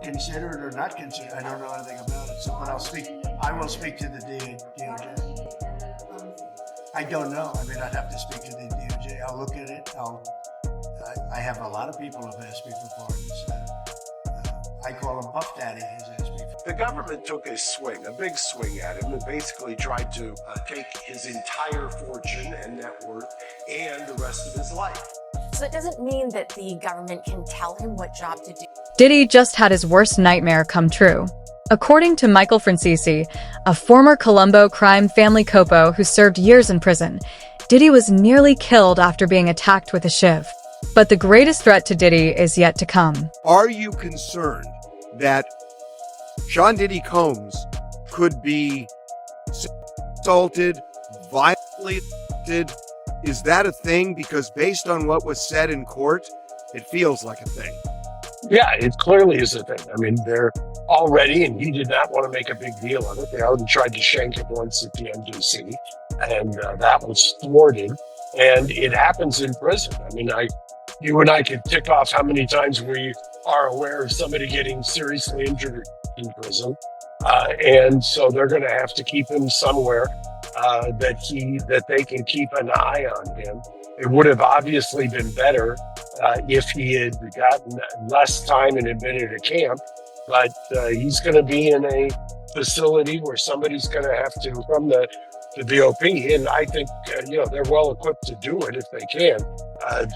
consider it or not consider it. I don't know anything about it. So, but I will speak to the DOJ. I don't know. I mean, I'd have to speak to the DOJ. I'll look at it. I have a lot of people who've asked me for pardons. I call him Buff Daddy. He's asked me. The government took a swing, a big swing at him, and basically tried to take his entire fortune and net worth and the rest of his life. So it doesn't mean that the government can tell him what job to do. Diddy just had his worst nightmare come true. According to Michael Francisi, a former Colombo crime family capo who served years in prison, Diddy was nearly killed after being attacked with a shiv. But the greatest threat to Diddy is yet to come. Are you concerned that Sean Diddy Combs could be assaulted, violated? Is that a thing? Because based on what was said in court, it feels like a thing. Yeah, it clearly is a thing. I mean, they're already, and he did not want to make a big deal of it. They already tried to shank him once at the MDC, and that was thwarted. And it happens in prison. I mean, you and I could tick off how many times we are aware of somebody getting seriously injured in prison. And so they're going to have to keep him somewhere that they can keep an eye on him. It would have obviously been better if he had gotten less time and had been at a camp, but he's going to be in a facility where somebody's going to have to, from the BOP, and I think they're well equipped to do it if they can,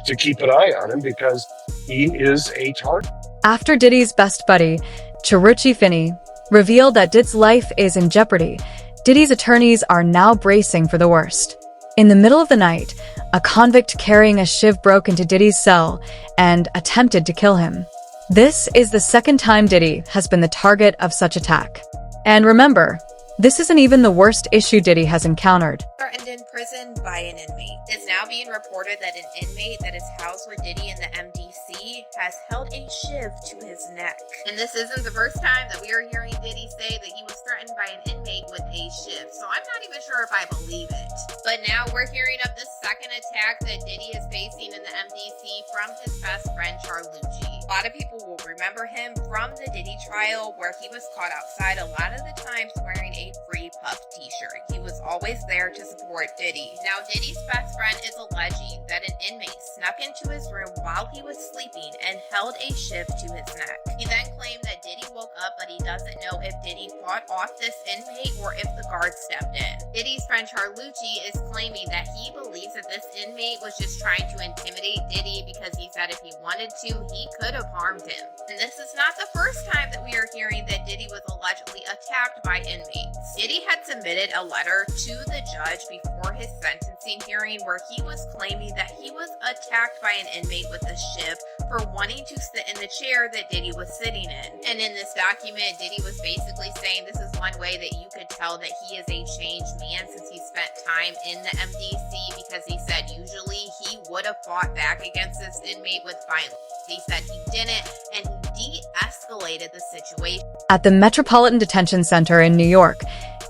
to keep an eye on him because he is a target. After Diddy's best buddy, Chiruchi Finney, revealed that Diddy's life is in jeopardy, Diddy's attorneys are now bracing for the worst. In the middle of the night, a convict carrying a shiv broke into Diddy's cell and attempted to kill him. This is the second time Diddy has been the target of such attack. And remember, this isn't even the worst issue Diddy has encountered. Threatened in prison by an inmate. It's now being reported that an inmate that is housed with Diddy in the MDC has held a shiv to his neck. And this isn't the first time that we are hearing Diddy say that he was threatened by an inmate with a shiv, so I'm not even sure if I believe it. But now we're hearing of the second attack that Diddy is facing in the MDC from his best friend Charlucci. A lot of people will remember him from the Diddy trial where he was caught outside a lot of the times wearing a Free Puff t-shirt. He was always there to support Diddy. Now Diddy's best friend is alleging that an inmate snuck into his room while he was sleeping and held a shiv to his neck. He then claimed that Diddy woke up, but he doesn't know if Diddy fought off this inmate or if the guard stepped in. Diddy's friend Charlucci is claiming that he believes that this inmate was just trying to intimidate Diddy because he said if he wanted to, he could have harmed him. And this is not the first time that we are hearing that Diddy was allegedly attacked by inmates. Diddy had submitted a letter to the judge before his sentencing hearing where he was claiming that he was attacked by an inmate with a shiv for wanting to sit in the chair that Diddy was sitting in. And in this document, Diddy was basically saying this is one way that you could tell that he is a changed man since he spent time in the MDC, because he said usually he would have fought back against this inmate with violence. He said he didn't, and he de-escalated the situation. At the Metropolitan Detention Center in New York,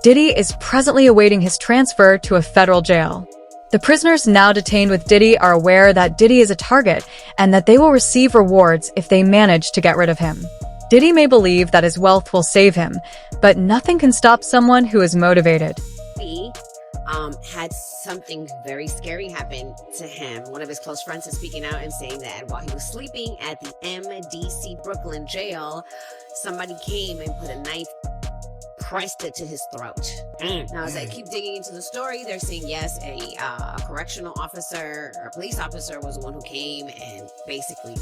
Diddy is presently awaiting his transfer to a federal jail. The prisoners now detained with Diddy are aware that Diddy is a target and that they will receive rewards if they manage to get rid of him. Diddy may believe that his wealth will save him, but nothing can stop someone who is motivated. He had something very scary happen to him. One of his close friends is speaking out and saying that while he was sleeping at the MDC Brooklyn jail, somebody came and put a knife, pressed it to his throat. Now, as I keep digging into the story, they're saying yes, a correctional officer or a police officer was the one who came and basically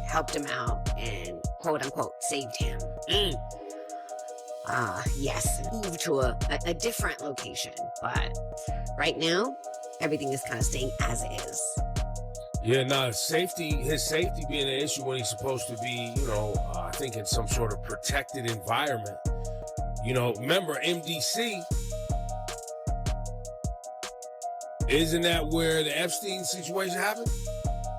helped him out and quote unquote saved him. Yes, move to a different location, but right now everything is kind of staying as is. Yeah, nah, his safety being an issue when he's supposed to be, I think in some sort of protected environment. Remember MDC? Isn't that where the Epstein situation happened?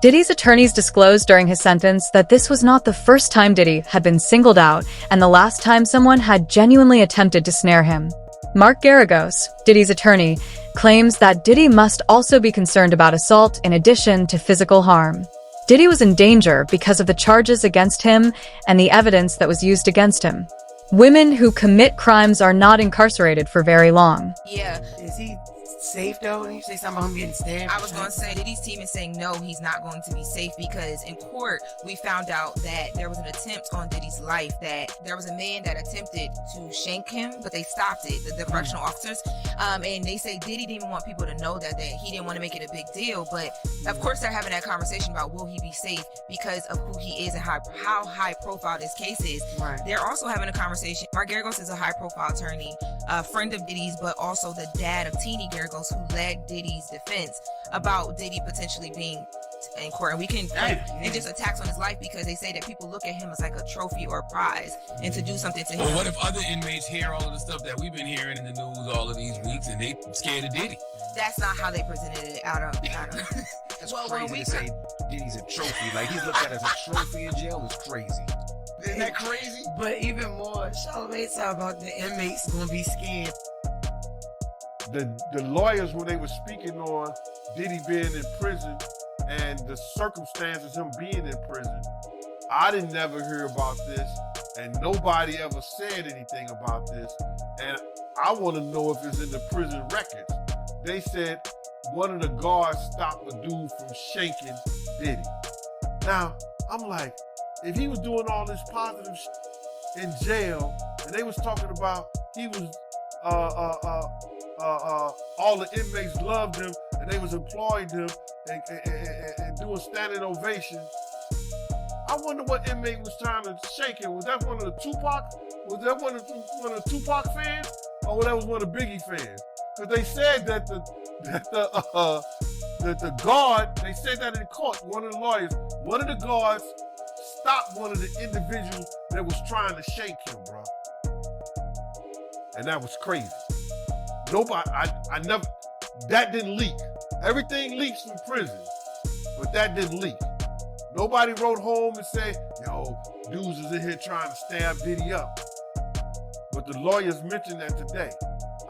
Diddy's attorneys disclosed during his sentence that this was not the first time Diddy had been singled out and the last time someone had genuinely attempted to snare him. Mark Garagos, Diddy's attorney, claims that Diddy must also be concerned about assault in addition to physical harm. Diddy was in danger because of the charges against him and the evidence that was used against him. Women who commit crimes are not incarcerated for very long. Yeah. Is he safe though? You say something about him getting stabbed? I was going to say Diddy's team is saying no, he's not going to be safe because in court we found out that there was an attempt on Diddy's life, that there was a man that attempted to shank him, but they stopped it, the correctional officers. And they say Diddy didn't even want people to know that he didn't want to make it a big deal. But of course they're having that conversation about will he be safe because of who he is and how high profile this case is. Right. They're also having a conversation. Mark Garagos is a high profile attorney, a friend of Diddy's, but also the dad of Teeny Garagos, who led Diddy's defense about Diddy potentially being in court. And we can and just attacks on his life because they say that people look at him as like a trophy or a prize and to do something to him. Well, what if other inmates hear all of the stuff that we've been hearing in the news all of these weeks and they scared of Diddy? That's not how they presented it out of That's crazy to say Diddy's a trophy. Like he's looked at as a trophy in jail is crazy. Isn't that crazy? But even more, Charlamagne talk about the inmates gonna be scared. The lawyers, when they were speaking on Diddy being in prison and the circumstances him being in prison, I didn't never hear about this, and nobody ever said anything about this. And I want to know if it's in the prison records. They said one of the guards stopped a dude from shanking Diddy. Now, I'm like, if he was doing all this positive in jail, and they was talking about he was all the inmates loved him and they was employing him and doing standing ovations. I wonder what inmate was trying to shake him. Was that one of the Tupac? Was that one of the Tupac fans, or that was one of the Biggie fans? Because they said that the guard. They said that in court. One of the lawyers, one of the guards, stopped one of the individuals that was trying to shake him, bro. And that was crazy. Nobody, I never, that didn't leak. Everything leaks from prison, but that didn't leak. Nobody wrote home and said, yo, dudes is in here trying to stab Diddy up. But the lawyers mentioned that today.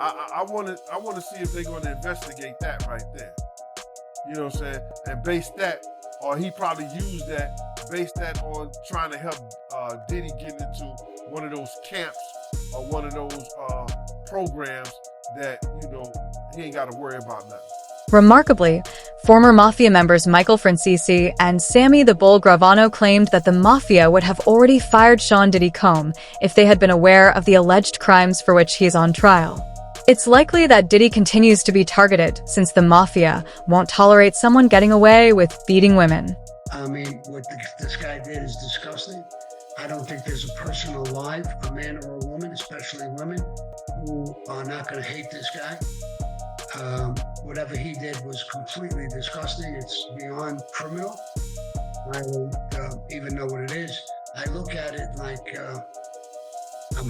I want to see if they're going to investigate that right there. You know what I'm saying? And base that, or he probably used that, base that on trying to help Diddy get into one of those camps or one of those programs that, you know, he ain't got to worry about nothing. Remarkably, former Mafia members Michael Francisi and Sammy the Bull Gravano claimed that the Mafia would have already fired Sean Diddy Combs if they had been aware of the alleged crimes for which he is on trial. It's likely that Diddy continues to be targeted since the Mafia won't tolerate someone getting away with beating women. I mean, what this guy did is disgusting. I don't think there's a person alive, a man or a woman, especially women, who are not going to hate this guy. Whatever he did was completely disgusting. It's beyond criminal. I don't even know what it is. I look at it like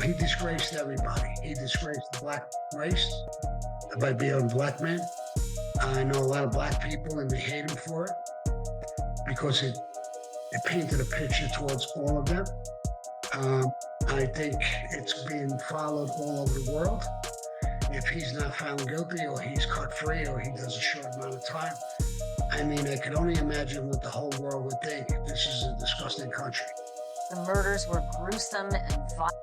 he disgraced everybody. He disgraced the black race by being a black man. I know a lot of black people and they hate him for it because it painted a picture towards all of them. I think it's being followed all over the world. If he's not found guilty or he's cut free or he does a short amount of time, I mean, I could only imagine what the whole world would think. This is a disgusting country. The murders were gruesome and violent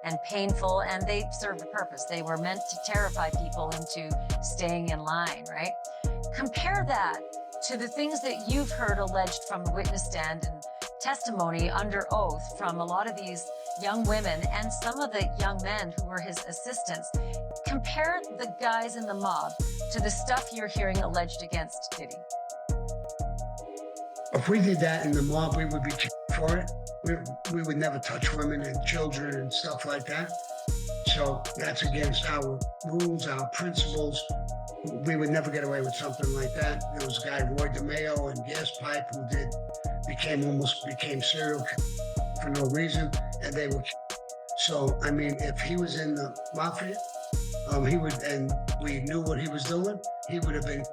and painful, and they served a purpose. They were meant to terrify people into staying in line, right? Compare that to the things that you've heard alleged from the witness stand and testimony under oath from a lot of these young women and some of the young men who were his assistants. Compare the guys in the mob to the stuff you're hearing alleged against Diddy. If we did that in the mob, we would be for it. We would never touch women and children and stuff like that. So that's against our rules, our principles. We would never get away with something like that. There was a guy, Roy DeMeo, and Gas Pipe, who became serial for no reason, and they were. So, I mean, if he was in the mafia, and we knew what he was doing, he would have been,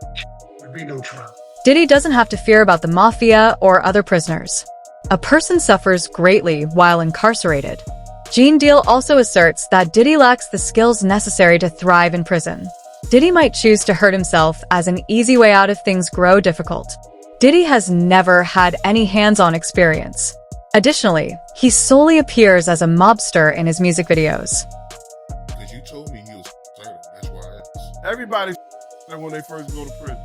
there'd be no trial. Diddy doesn't have to fear about the Mafia or other prisoners. A person suffers greatly while incarcerated. Gene Deal also asserts that Diddy lacks the skills necessary to thrive in prison. Diddy might choose to hurt himself as an easy way out if things grow difficult. Diddy has never had any hands-on experience. Additionally, he solely appears as a mobster in his music videos. Because you told me he was certain. That's why I asked. Everybody's when they first go to prison.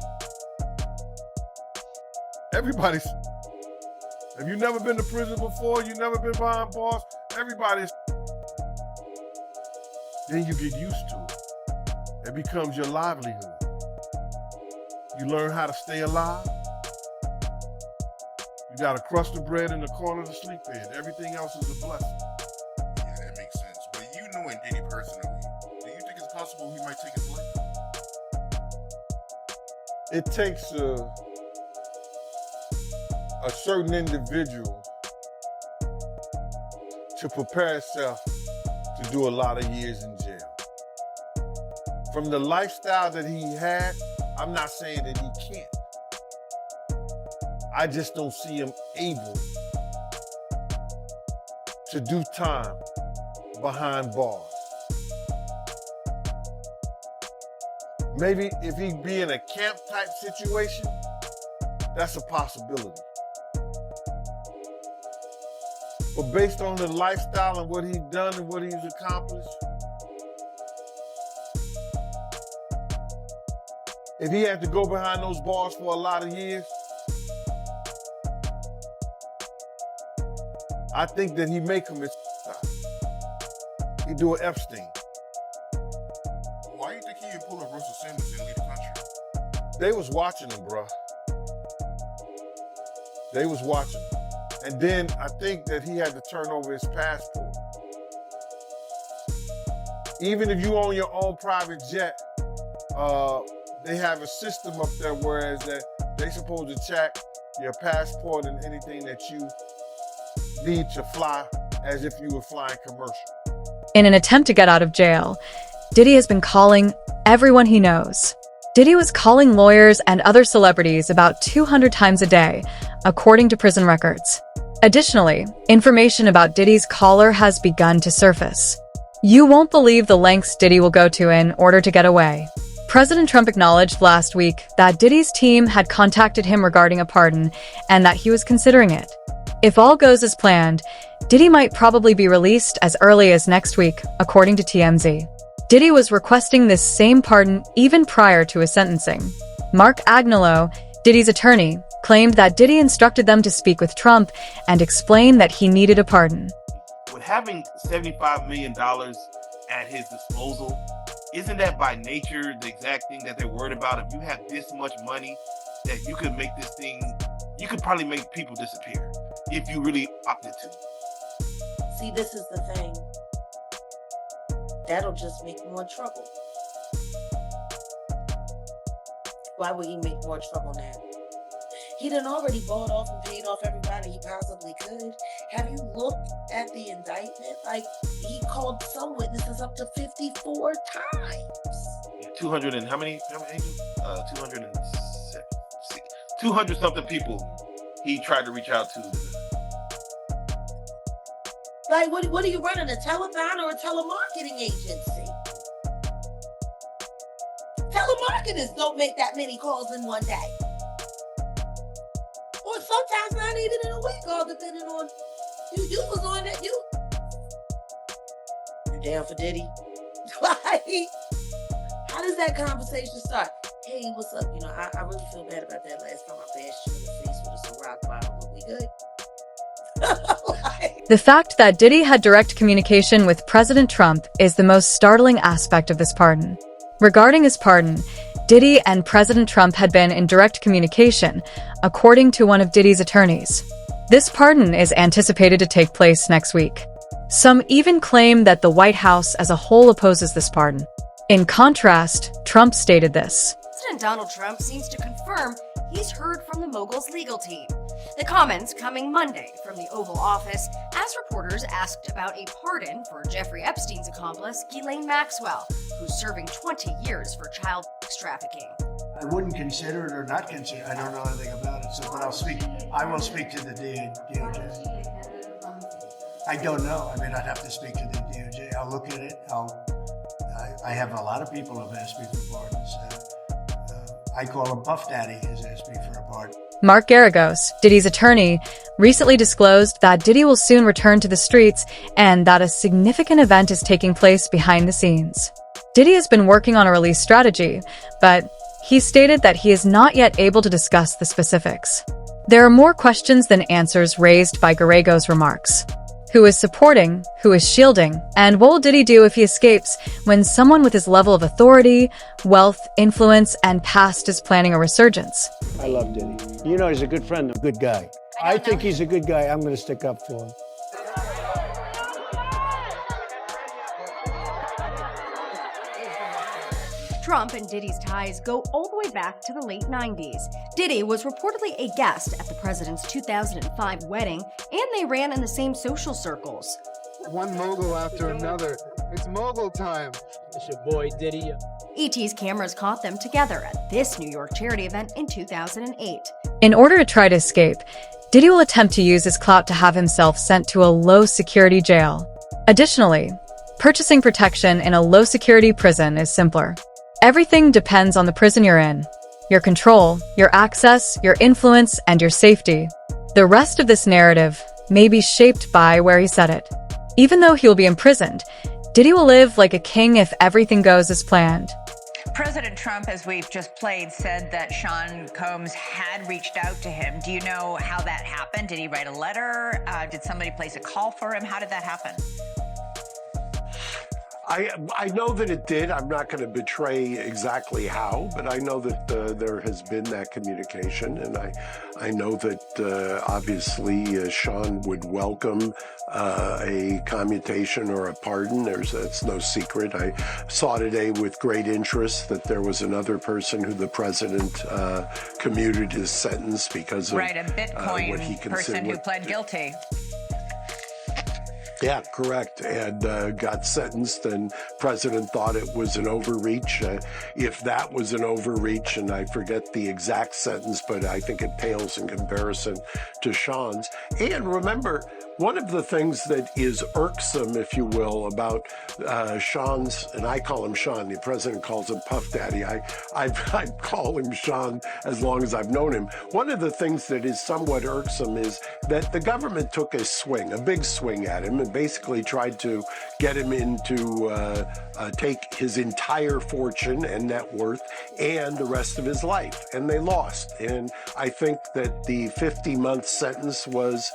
Everybody's. Have you never been to prison before? You never been behind bars? Everybody's. Then you get used to it. It becomes your livelihood. You learn how to stay alive. You got a crust of bread in the corner to sleep in. Everything else is a blessing. Yeah, that makes sense. But you knowing Diddy personally, do you think it's possible he might take his life? It takes a certain individual to prepare himself to do a lot of years in jail. From the lifestyle that he had, I'm not saying that he can't. I just don't see him able to do time behind bars. Maybe if he be in a camp type situation, that's a possibility. But based on the lifestyle and what he's done and what he's accomplished, if he had to go behind those bars for a lot of years, I think that he may commit suicide. He do an Epstein. Why do you think he would pull a Russell Simmons and leave the country? They was watching him, bro. They was watching him. And then I think that he had to turn over his passport. Even if you own your own private jet, they have a system up there whereas that they supposed to check your passport and anything that you need to fly as if you were flying commercial. In an attempt to get out of jail, Diddy has been calling everyone he knows. Diddy was calling lawyers and other celebrities about 200 times a day, according to prison records. Additionally, information about Diddy's caller has begun to surface. You won't believe the lengths Diddy will go to in order to get away. President Trump acknowledged last week that Diddy's team had contacted him regarding a pardon and that he was considering it. If all goes as planned, Diddy might probably be released as early as next week, according to TMZ. Diddy was requesting this same pardon even prior to his sentencing. Mark Agnello, Diddy's attorney, claimed that Diddy instructed them to speak with Trump and explain that he needed a pardon. With having $75 million at his disposal, isn't that by nature the exact thing that they're worried about? If you have this much money, that you could make this thing, you could probably make people disappear if you really opted to. See, this is the thing. That'll just make more trouble. Why would he make more trouble now? He done already bought off and paid off everybody he possibly could. Have you looked at the indictment? Like, he called some witnesses up to 54 times. 200 and how many 200 something people he tried to reach out to. Like, what are you running, a telethon or a telemarketing agency? Telemarketers don't make that many calls in one day. Or sometimes not even in a week, all depending on you was on that. You down for Diddy? Like, how does that conversation start? Hey, what's up? You know, I really feel bad about that last time I bashed you in the face with a Ciroc bottle. Look, we good? The fact that Diddy had direct communication with President Trump is the most startling aspect of this pardon. Regarding his pardon, Diddy and President Trump had been in direct communication, according to one of Diddy's attorneys. This pardon is anticipated to take place next week. Some even claim that the White House as a whole opposes this pardon. In contrast, Trump stated this. President Donald Trump seems to confirm he's heard from the mogul's legal team. The comments coming Monday from the Oval Office as reporters asked about a pardon for Jeffrey Epstein's accomplice, Ghislaine Maxwell, who's serving 20 years for child sex trafficking. I wouldn't consider it or not consider it. I don't know anything about it, so but I will speak to the DOJ. I don't know. I mean, I'd have to speak to the DOJ. I'll look at it. I have a lot of people who have asked me for pardons. I call him Puff Daddy has asked me for a pardon. Mark Garagos, Diddy's attorney, recently disclosed that Diddy will soon return to the streets and that a significant event is taking place behind the scenes. Diddy has been working on a release strategy, but he stated that he is not yet able to discuss the specifics. There are more questions than answers raised by Garagos' remarks. Who is supporting? Who is shielding? And what will Diddy do if he escapes when someone with his level of authority, wealth, influence, and past is planning a resurgence? I love Diddy. You know he's a good friend, a good guy. I think he's a good guy. I'm going to stick up for him. Trump and Diddy's ties go all the way back to the late 90s. Diddy was reportedly a guest at the president's 2005 wedding, and they ran in the same social circles. One mogul after another. It's mogul time. It's your boy Diddy. ET's cameras caught them together at this New York charity event in 2008. In order to try to escape, Diddy will attempt to use his clout to have himself sent to a low-security jail. Additionally, purchasing protection in a low-security prison is simpler. Everything depends on the prison you're in. Your control, your access, your influence, and your safety. The rest of this narrative may be shaped by where he said it. Even though he will be imprisoned, Diddy will live like a king if everything goes as planned. President Trump, as we've just played, said that Sean Combs had reached out to him. Do you know how that happened? Did he write a letter? Did somebody place a call for him? How did that happen? I know that it did. I'm not going to betray exactly how, but I know that there has been that communication, and I know that obviously Sean would welcome a commutation or a pardon. That's no secret. I saw today with great interest that there was another person who the president commuted his sentence because of right, a Bitcoin what he person who pled guilty. Yeah, correct. And got sentenced, and president thought it was an overreach. If that was an overreach, and I forget the exact sentence, but I think it pales in comparison to Sean's. And remember, one of the things that is irksome, if you will, about Sean's, and I call him Sean, the president calls him Puff Daddy. I call him Sean as long as I've known him. One of the things that is somewhat irksome is that the government took a swing, a big swing at him, and basically tried to get him into take his entire fortune and net worth and the rest of his life. And they lost. And I think that the 50-month sentence was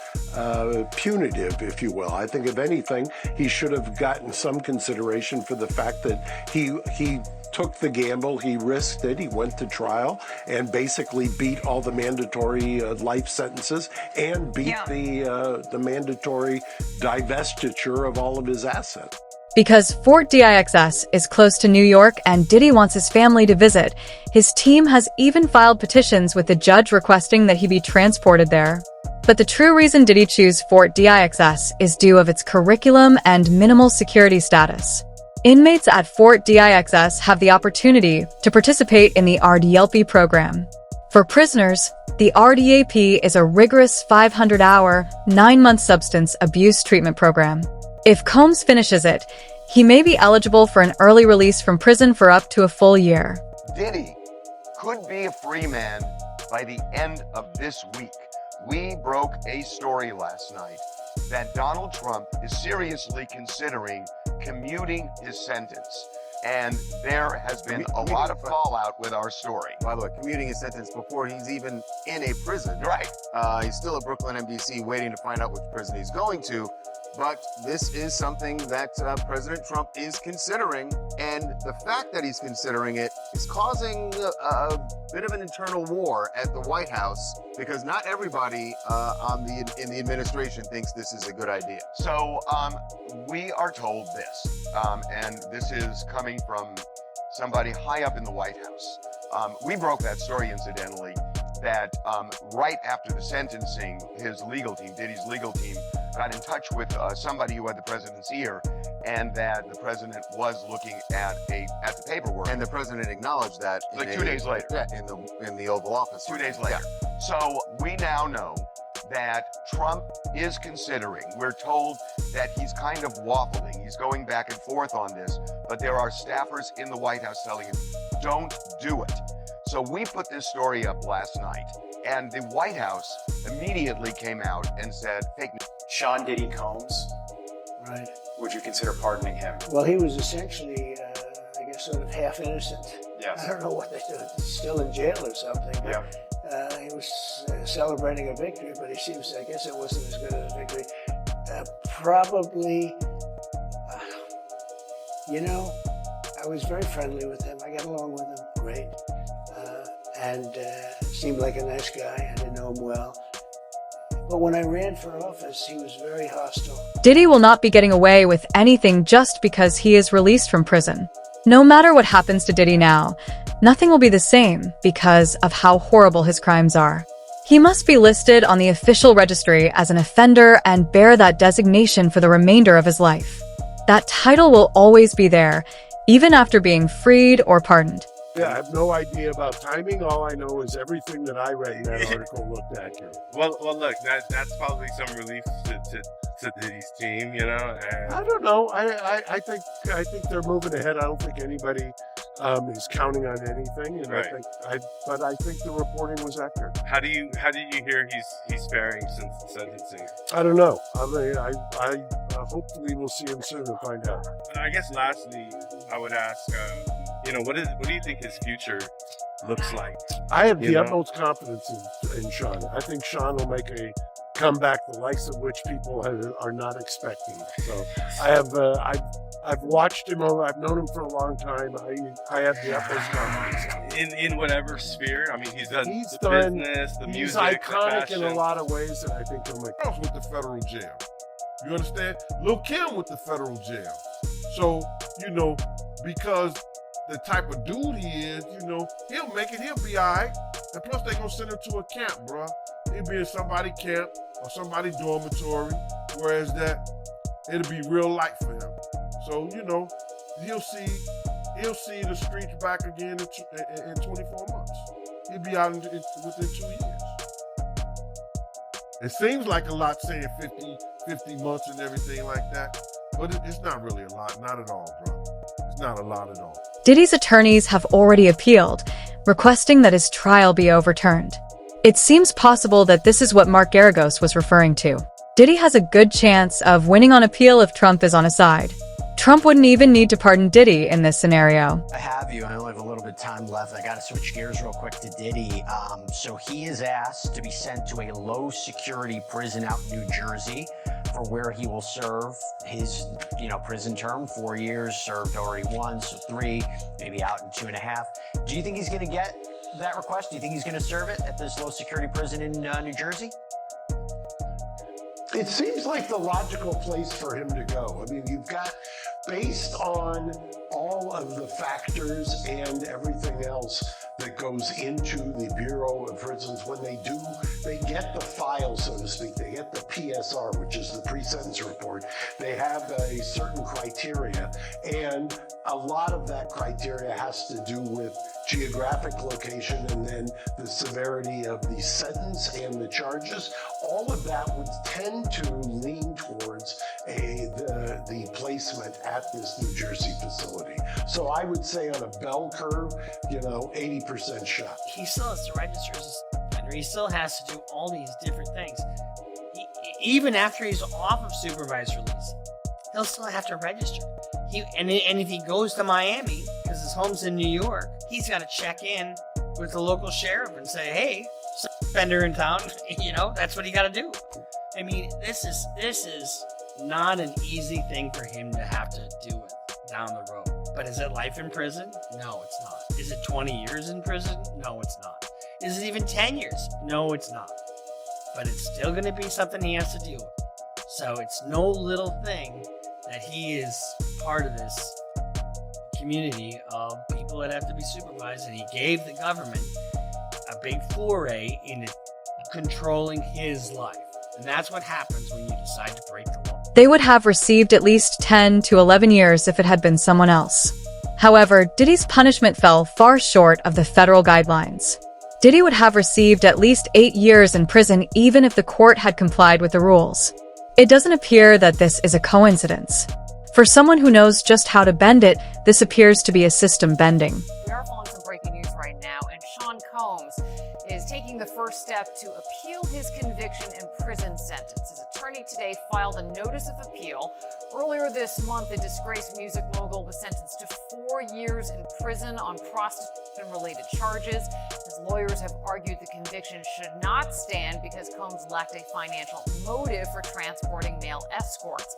punitive, if you will. I think, if anything, he should have gotten some consideration for the fact that he took the gamble, he risked it, he went to trial and basically beat all the mandatory life sentences and beat the mandatory divestiture of all of his assets. Because Fort Dix is close to New York and Diddy wants his family to visit, his team has even filed petitions with the judge requesting that he be transported there. But the true reason Diddy chose Fort Dix is due of its curriculum and minimal security status. Inmates at Fort Dix have the opportunity to participate in the RDLP program. For prisoners, the RDAP is a rigorous 500-hour, 9-month substance abuse treatment program. If Combs finishes it, he may be eligible for an early release from prison for up to a full year. Diddy could be a free man by the end of this week. We broke a story last night that Donald Trump is seriously considering commuting his sentence. And there has been a lot of fallout with our story. By the way, commuting his sentence before he's even in a prison. Right. He's still at Brooklyn MDC waiting to find out which prison he's going to. But this is something that President Trump is considering. And the fact that he's considering it is causing a bit of an internal war at the White House, because not everybody in the administration thinks this is a good idea. So we are told this, and this is coming from somebody high up in the White House. We broke that story, incidentally, that right after the sentencing, his legal team, Diddy's legal team, got in touch with somebody who had the president's ear, and that the president was looking at the paperwork. And the president acknowledged that like 2 days later. Yeah, in the Oval Office. 2 days later. Yeah. So we now know that Trump is considering, we're told that he's kind of waffling, he's going back and forth on this, but there are staffers in the White House telling him, don't do it. So we put this story up last night, And the White House immediately came out and said, fake news. Sean Diddy Combs, Right. would you consider pardoning him? Well, he was essentially, I guess, sort of half innocent. Yes. I don't know what they do. He's still in jail or something. But, he was celebrating a victory, but he seems, I guess it wasn't as good as a victory. Probably, I was very friendly with him. I got along with him great. And seemed like a nice guy. I didn't know him well. But when I ran for office, he was very hostile. Diddy will not be getting away with anything just because he is released from prison. No matter what happens to Diddy now, nothing will be the same because of how horrible his crimes are. He must be listed on the official registry as an offender and bear that designation for the remainder of his life. That title will always be there, even after being freed or pardoned. Yeah, I have no idea about timing. All I know is everything that I read in that article looked accurate. Well, look, that's probably some relief to Diddy's team, And I don't know. I think they're moving ahead. I don't think anybody is counting on anything, and Right. but I think the reporting was accurate. How do you hear he's faring since the sentencing? I don't know. I mean, I hopefully we'll see him soon and find out. And I guess lastly, I would ask, what do you think his future looks like? I have the utmost confidence in Sean. I think Sean will make a comeback, the likes of which people are not expecting. So I've watched him over. I've known him for a long time. I have the utmost confidence in whatever sphere. I mean, he's done the business, the music, He's iconic the in a lot of ways, and I think he'll make. Else with the federal jail. You understand? Lil' Kim with the federal jail. So, because the type of dude he is, he'll make it, he'll be all right. And plus, they're going to send him to a camp, bruh. He'll be in somebody's camp or somebody's dormitory, whereas it'll be real light for him. So, he'll see the streets back again in 24 months. He'll be out within 2 years. It seems like a lot saying 50 months and everything like that, but it's not really a lot, not at all, bro. It's not a lot at all. Diddy's attorneys have already appealed, requesting that his trial be overturned. It seems possible that this is what Mark Garagos was referring to. Diddy has a good chance of winning on appeal if Trump is on his side. Trump wouldn't even need to pardon Diddy in this scenario. I have you. I only have a little bit of time left. I got to switch gears real quick to Diddy. So he is asked to be sent to a low-security prison out in New Jersey for where he will serve his, prison term. 4 years, served already 1, so 3, maybe out in 2.5. Do you think he's going to get that request? Do you think he's going to serve it at this low-security prison in New Jersey? It seems like the logical place for him to go. I mean, you've got, based on all of the factors and everything else that goes into the Bureau of Prisons, when they get the file, so to speak, they get the PSR, which is the pre-sentence report. They have a certain criteria, and a lot of that criteria has to do with geographic location and then the severity of the sentence and the charges. All of that would tend to lean towards the placement at this New Jersey facility. So I would say on a bell curve, 80% shot. He still has to register as a offender. He still has to do all these different things. Even after he's off of supervised release, he'll still have to register. And if he goes to Miami, because his home's in New York, he's got to check in with the local sheriff and say, hey, offender in town, that's what he got to do. I mean, this is not an easy thing for him to have to deal with down the road. But is it life in prison? No, it's not. Is it 20 years in prison? No, it's not. Is it even 10 years? No, it's not. But it's still going to be something he has to deal with. So it's no little thing that he is part of this community of people that have to be supervised, and he gave the government a big foray into controlling his life. And that's what happens when you decide to break the law. They would have received at least 10 to 11 years if it had been someone else. However, Diddy's punishment fell far short of the federal guidelines. Diddy would have received at least 8 years in prison even if the court had complied with the rules. It doesn't appear that this is a coincidence. For someone who knows just how to bend it, this appears to be a system bending. We are following some breaking news right now, and Sean Combs is taking taking the first step to appeal his conviction and prison sentence. His attorney today filed a notice of appeal. Earlier this month, the disgraced music mogul was sentenced to 4 years in prison on prostitution-related charges. His lawyers have argued the conviction should not stand because Combs lacked a financial motive for transporting male escorts.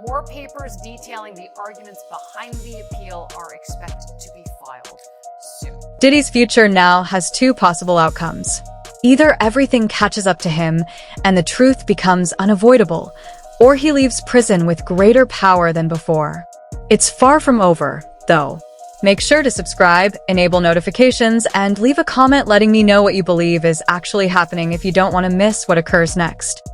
More papers detailing the arguments behind the appeal are expected to be filed soon. Diddy's future now has two possible outcomes. Either everything catches up to him and the truth becomes unavoidable, or he leaves prison with greater power than before. It's far from over, though. Make sure to subscribe, enable notifications, and leave a comment letting me know what you believe is actually happening if you don't want to miss what occurs next.